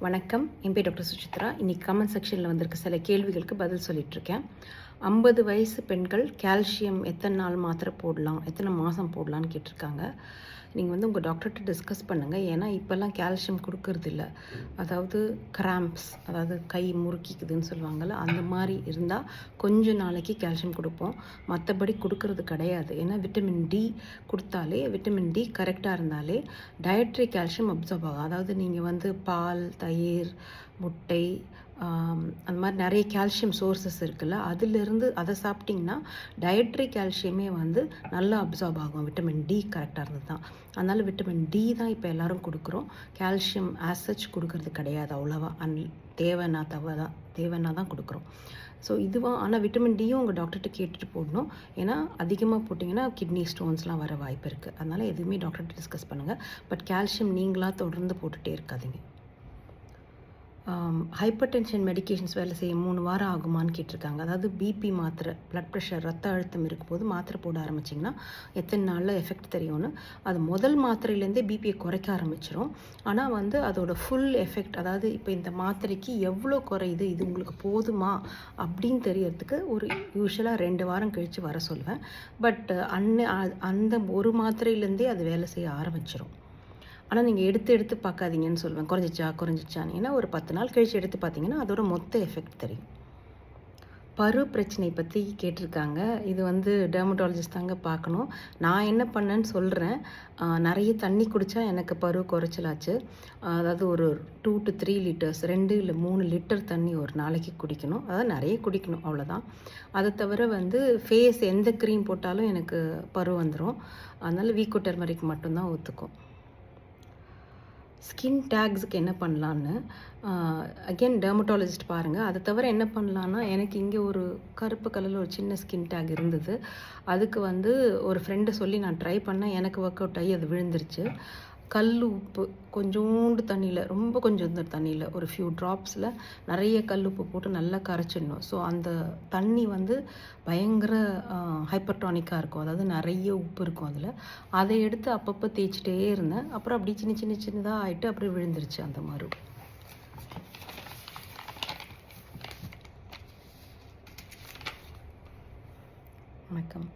வணக்கம், என் பேர் டாக்டர் சுசித்ரா. இன்றைக்கி கமெண்ட் செக்ஷனில் வந்திருக்க சில கேள்விகளுக்கு பதில் சொல்லிகிட்ருக்கேன். 50 வயசு பெண்கள் கால்சியம் எத்தனை நாள் மாத்திரை போடலாம், எத்தனை மாதம் போடலான்னு கேட்டிருக்காங்க. நீங்கள் உங்கள் டாக்டர்கிட்ட டிஸ்கஸ் பண்ணுங்கள். ஏன்னா இப்போல்லாம் கால்சியம் கொடுக்கறதில்ல. அதாவது கிராம்ப்ஸ், அதாவது கை முறுக்கிக்குதுன்னு சொல்லுவாங்கள்ல, அந்த மாதிரி இருந்தால் கொஞ்ச நாளைக்கு கால்சியம் கொடுப்போம். மற்றபடி கொடுக்கறது கிடையாது. ஏன்னா விட்டமின் டி கொடுத்தாலே, விட்டமின் டி கரெக்டாக இருந்தாலே டயட்ரி கால்சியம் அப்சர்வ் ஆகும். அதாவது நீங்கள் பால், தயிர், முட்டை, அந்த மாதிரி நிறைய கால்சியம் சோர்ஸஸ் இருக்குல்ல, அதிலிருந்து அதை சாப்பிட்டிங்கன்னா டயட்ரி கால்சியமே நல்லா அப்சார்ப் ஆகும். விட்டமின் டி கரெக்டாக இருந்தது தான். அதனால் விட்டமின் டி தான் இப்போ எல்லோரும் கொடுக்குறோம். கால்சியம் ஆசச் கொடுக்கறது கிடையாது அவ்வளோவா. தேவைன்னா தான் கொடுக்குறோம். ஸோ ஆனால் விட்டமின் டியும் உங்கள் டாக்டர்கிட்ட கேட்டுட்டு போடணும். ஏன்னா அதிகமாக போட்டிங்கன்னா கிட்னி ஸ்டோன்ஸ்லாம் வர வாய்ப்பு இருக்குது. அதனால் எதுவுமே டாக்டர்கிட்ட டிஸ்கஸ் பண்ணுங்கள். பட் கால்சியம் நீங்களாக தொடர்ந்து போட்டுகிட்டே இருக்காதீங்க. ஹைப்பர் டென்ஷன் மெடிக்கேஷன்ஸ் வேலை செய்ய 3 வாரம் ஆகுமான்னு கேட்டிருக்காங்க. அதாவது பிபி மாத்திரை, ப்ளட் ப்ரெஷர், ரத்த அழுத்தம் இருக்கும்போது மாத்திரை போட ஆரம்பிச்சிங்கன்னா எத்தனை நாளில் எஃபெக்ட் தெரியும்னு. அது முதல் மாத்திரையிலேருந்தே பிபியை குறைக்க ஆரம்பிச்சிடும். ஆனால் அதோட ஃபுல் எஃபெக்ட், அதாவது இப்போ இந்த மாத்திரைக்கு எவ்வளோ குறையுது, இது உங்களுக்கு போதுமா அப்படின்னு தெரியறதுக்கு யூஸ்வலாக 2 வாரம் கழித்து வர சொல்லுவேன். பட் அந்த ஒரு மாத்திரையிலேருந்தே அது வேலை செய்ய ஆரம்பிச்சிடும். ஆனால் நீங்கள் எடுத்து பார்க்காதீங்கன்னு சொல்லுவேன். குறைஞ்சிச்சான்னு. ஏன்னா ஒரு 10 நாள் கழித்து எடுத்து பார்த்தீங்கன்னா அதோட மொத்த எஃபெக்ட் தெரியும். பரு பிரச்சனை பற்றி கேட்டிருக்காங்க. இது டெர்மட்டாலஜிஸ்ட் தாங்க பார்க்கணும். நான் என்ன பண்ணேன்னு சொல்கிறேன். நிறைய தண்ணி குடித்தா எனக்கு பரு குறைச்சலாச்சு. அதாவது ஒரு 2 to 3 லிட்டர்ஸ், 2 இல்லை 3 லிட்டர் தண்ணி ஒரு நாளைக்கு குடிக்கணும். அதாவது நிறைய குடிக்கணும், அவ்வளோதான். அதை தவிர ஃபேஸ் எந்த க்ரீம் போட்டாலும் எனக்கு பரு வந்துடும். அதனால் வீக்கோ டர்மரிக் மட்டும்தான் ஒத்துக்கும். ஸ்கின் டேக்ஸுக்கு என்ன பண்ணலான்னு அகெயின் டெர்மட்டாலஜிஸ்ட் பாருங்கள். அதை தவிர என்ன பண்ணலான்னா, எனக்கு இங்கே ஒரு கருப்பு கலரில் ஒரு சின்ன ஸ்கின் டேக் இருந்தது. அதுக்கு ஒரு ஃப்ரெண்டை சொல்லி நான் ட்ரை பண்ணேன். எனக்கு ஒர்க் அவுட் ஆகி அது விழுந்துருச்சு. கல் உப்பு கொஞ்சோண்டு தண்ணியில், ரொம்ப கொஞ்சம் தண்ணியில், ஒரு ஃபியூ ட்ராப்ஸில் நிறைய கல் உப்பு போட்டு நல்லா கரைச்சிடணும். ஸோ அந்த தண்ணி பயங்கர ஹைப்பர்டானிக்காக இருக்கும். அதாவது நிறைய உப்பு இருக்கும் அதில். அதை எடுத்து அப்பப்போ தேய்ச்சிட்டே இருந்தேன். அப்புறம் அப்படி சின்னதாக ஆகிட்டு அப்படியே விழுந்துருச்சு அந்த மாதிரி. வணக்கம்.